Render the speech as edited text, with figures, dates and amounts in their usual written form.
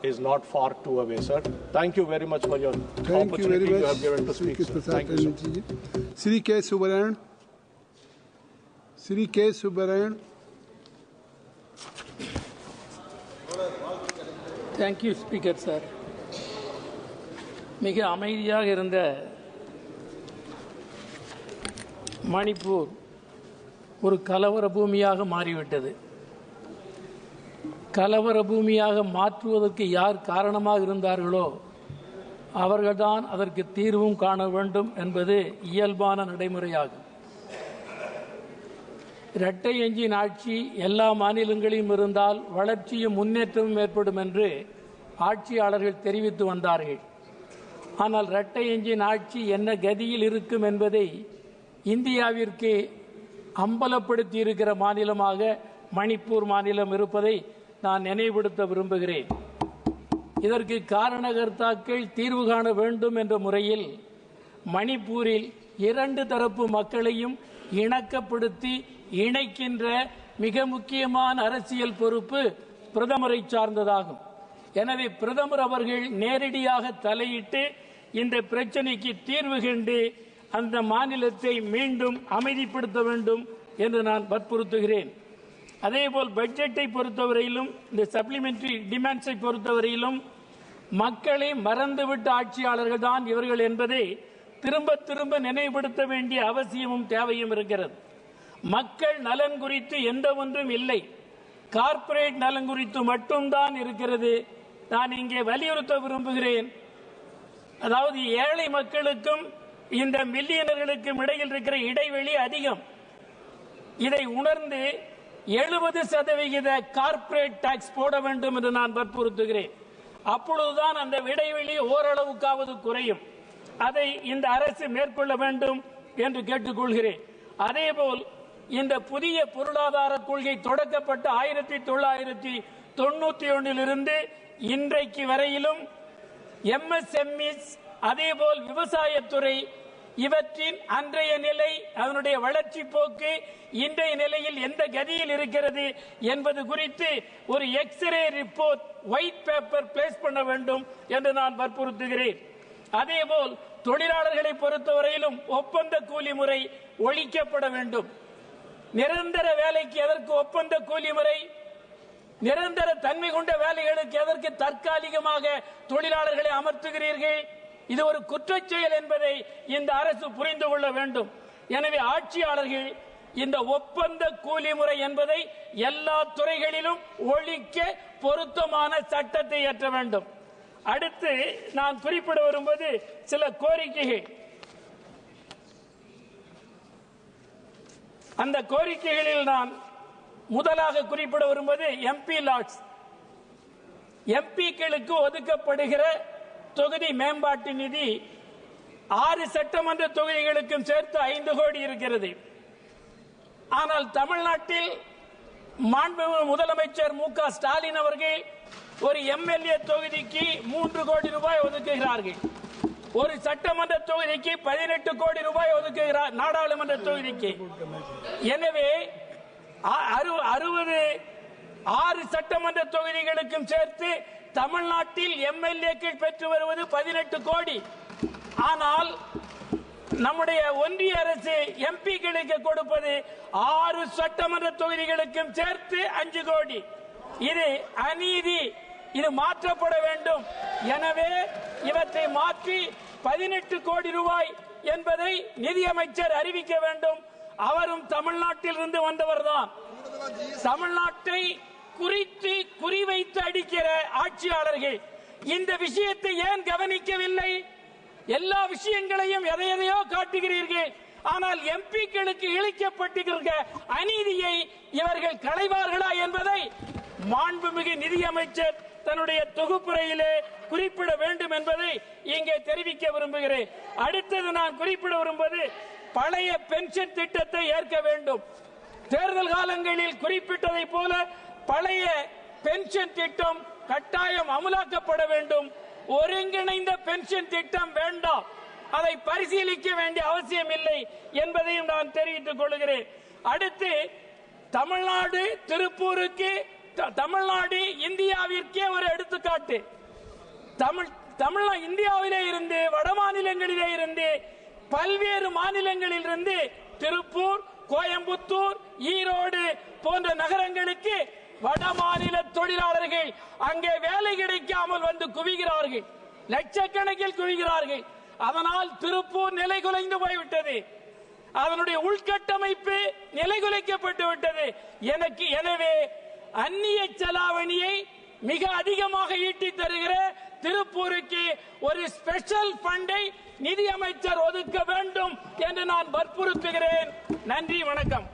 is not far too away, sir. Thank you very much for your opportunity you have given to speak, sir. Thank you, sir. Sri K. Subarayan. Sri K. Subarayan. Thank you, Speaker, sir. மிக அமைதியாக இருந்த மணிப்பூர் ஒரு கலவர பூமியாக மாறிவிட்டது. கலவர பூமியாக மாற்றுவதற்கு யார் காரணமாக இருந்தார்களோ அவர்கள்தான் அதற்கு தீர்வும் காண வேண்டும் என்பது இயல்பான நடைமுறையாகும். இரட்டை எஞ்சின் ஆட்சி எல்லா மாநிலங்களிலும் இருந்தால் வளர்ச்சியும் முன்னேற்றமும் ஏற்படும் என்று ஆட்சியாளர்கள் தெரிவித்து வந்தார்கள். ஆனால் இரட்டை எஞ்சின் ஆட்சி என்ன கதியில் இருக்கும் என்பதை இந்தியாவிற்கு அம்பலப்படுத்தி இருக்கிற மாநிலமாக மணிப்பூர் மாநிலம் இருப்பதை நான் நினைவுபடுத்த விரும்புகிறேன். இதற்கு காரணகர்த்தாக்கள் தீர்வு காண வேண்டும் என்ற முறையில் மணிப்பூரில் இரண்டு தரப்பு மக்களையும் இணக்கப்படுத்தி இணைக்கின்ற மிக முக்கியமான அரசியல் பொறுப்பு பிரதமரை சார்ந்ததாகும். எனவே பிரதமர் அவர்கள் நேரடியாக தலையிட்டு இந்த பிரச்சனைக்கு தீர்வு கண்டு அந்த மாநிலத்தை மீண்டும் அமைதிப்படுத்த வேண்டும் என்று நான் வற்புறுத்துகிறேன். அதேபோல் பட்ஜெட்டை பொறுத்தவரையிலும் இந்த சப்ளிமெண்டரி டிமாண்ட்ஸை பொறுத்தவரையிலும் மக்களை மறந்துவிட்ட ஆட்சியாளர்கள் தான் இவர்கள் என்பதை திரும்ப திரும்ப நினைவுபடுத்த வேண்டிய அவசியமும் தேவையும் இருக்கிறது. மக்கள் நலன் குறித்து எந்த ஒன்றும் இல்லை, கார்ப்பரேட் நலன் குறித்து மட்டும்தான் இருக்கிறது. நான் இங்கே வலியுறுத்த விரும்புகிறேன், அதாவது ஏழை மக்களுக்கும் இந்த மில்லியனர்களுக்கும் இடையில் இருக்கிற இடைவெளி அதிகம். இதை உணர்ந்து 70% கார்ப்பரேட் டாக்ஸ் போட வேண்டும் என்று நான் வற்புறுத்துகிறேன். அப்பொழுதுதான் அந்த இடைவெளி ஓரளவுக்காவது குறையும். அதை இந்த அரசு மேற்கொள்ள வேண்டும் என்று கேட்டுக்கொள்கிறேன். அதேபோல் இந்த புதிய பொருளாதார கொள்கை தொடக்கப்பட்ட 1991 இன்றைக்கு வரையிலும் MSMEs அதேபோல் விவசாயத்துறை இவற்றின் அன்றைய நிலை, அதனுடைய வளர்ச்சி போக்கு இன்றைய நிலையில் எந்த கதியில் இருக்கிறது என்பது குறித்து ஒரு X-ray report, white paper place பண்ண வேண்டும் என்று நான் வற்புறுத்துகிறேன். அதேபோல் தொழிலாளர்களை பொறுத்தவரையிலும் ஒப்பந்த கூலி முறை ஒழிக்கப்பட வேண்டும். நிரந்தர வேலைக்கு எதற்கு ஒப்பந்த கூலி முறை? நிரந்தர தன்மை கொண்ட வேலைகளுக்கு எதற்கு தற்காலிகமாக தொழிலாளர்களை அமர்த்துகிறீர்கள்? இது ஒரு குற்றச்செயல் என்பதை இந்த அரசு புரிந்து கொள்ள வேண்டும். எனவே ஆட்சியாளர்கள் இந்த ஒப்பந்த கூலி முறை என்பதை எல்லா துறைகளிலும் ஒழிக்க பொருத்தமான சட்டத்தை இயற்ற வேண்டும். அடுத்து நான் குறிப்பிட வரும்போது சில கோரிக்கைகள். அந்த கோரிக்கைகளில் நான் முதலாக குறிப்பிட வரும்போது MP லாட்ஸ், எம்பிக்களுக்கு ஒதுக்கப்படுகிற தொகுதி மேம்பாட்டு நிதி 6 சட்டமன்ற தொகுதிகளுக்கும் சேர்த்து 5 கோடி இருக்கிறது. ஆனால் தமிழ்நாட்டில் மாண்புமிகு முதலமைச்சர் மு க ஸ்டாலின் அவர்கள் ஒரு MLA தொகுதிக்கு 3 கோடி ரூபாய் ஒதுக்குகிறார்கள். ஒரு சட்டமன்ற தொகுதிக்கு 18 கோடி ரூபாய் ஒதுக்குகிறார் நாடாளுமன்ற தொகுதிக்கு. எனவே 6 சட்டமன்ற தொகுதிகளுக்கும் சேர்த்து தமிழ்நாட்டில் MLAக்கள் பெற்று வருவது 18 கோடி. ஆனால் நம்முடைய ஒன்றிய அரசு MPக்களுக்கு கொடுப்பது 6 சட்டமன்ற தொகுதிகளுக்கும் சேர்த்து 5 கோடி. இது அநீதி, இது மாற்றப்பட வேண்டும். எனவே இவற்றை மாற்றி 18 கோடி ரூபாய் என்பதை நிதியமைச்சர் அறிவிக்க வேண்டும். அவரும் தமிழ்நாட்டில் இருந்து வந்தவர்தான். தமிழ்நாட்டை குறித்து குறிவைத்து அடிக்கிற ஆட்சியாளர்கள் இந்த விஷயத்தை ஏன் கவனிக்கவில்லை? எல்லா விஷயங்களையும் எதையோ காட்டுகிறீர்கள். ஆனால் MPக்களுக்கு இழைக்கப்பட்டிருக்கிற அநீதியை இவர்கள் களைவார்களா என்பதை மாண்புமிகு நிதியமைச்சர் தன்னுடைய தொகுப்புரையிலே குறிப்பிட வேண்டும் என்பதை இங்கே தெரிவிக்க விரும்புகிறேன். அடுத்தது நான் குறிப்பிட விரும்புவது பழைய பென்ஷன் திட்டத்தை ஏற்க வேண்டும். தேர்தல் காலங்களில் குறிப்பிட்டதை போல பழைய பென்ஷன் திட்டம் கட்டாயம் அமலாக்கப்பட வேண்டும். ஒருங்கிணைந்த பென்ஷன் திட்டம் வேண்டாம், அதை பரிசீலிக்க வேண்டிய அவசியம் இல்லை என்பதையும் நான் தெரிவித்துக் கொள்கிறேன். அடுத்து தமிழ்நாடு திருப்பூருக்கு தமிழ்நாடு இந்தியாவிற்கே ஒரு எடுத்துக்காட்டு. இந்தியாவிலே இருந்து வட மாநிலங்களிலே இருந்து பல்வேறு மாநிலங்களில் இருந்து திருப்பூர், கோயம்புத்தூர், ஈரோடு போன்ற நகரங்களுக்கு வட மாநில தொழிலாளர்கள் அங்கே வேலை கிடைக்காமல் வந்து குவிகிறார்கள், லட்சக்கணக்கில் குவிகிறார்கள். அதனால் திருப்பூர் நிலைகுலைந்து போய்விட்டது, அதனுடைய உள்கட்டமைப்பு நிலைகுலைக்கப்பட்டு விட்டது. எனவே அந்நிய செலாவணியை மிக அதிகமாக ஈட்டி தருகிற திருப்பூருக்கு ஒரு ஸ்பெஷல் ஃபண்டை நிதியமைச்சர் ஒதுக்க வேண்டும் என்று நான் வற்புறுத்துகிறேன். நன்றி, வணக்கம்.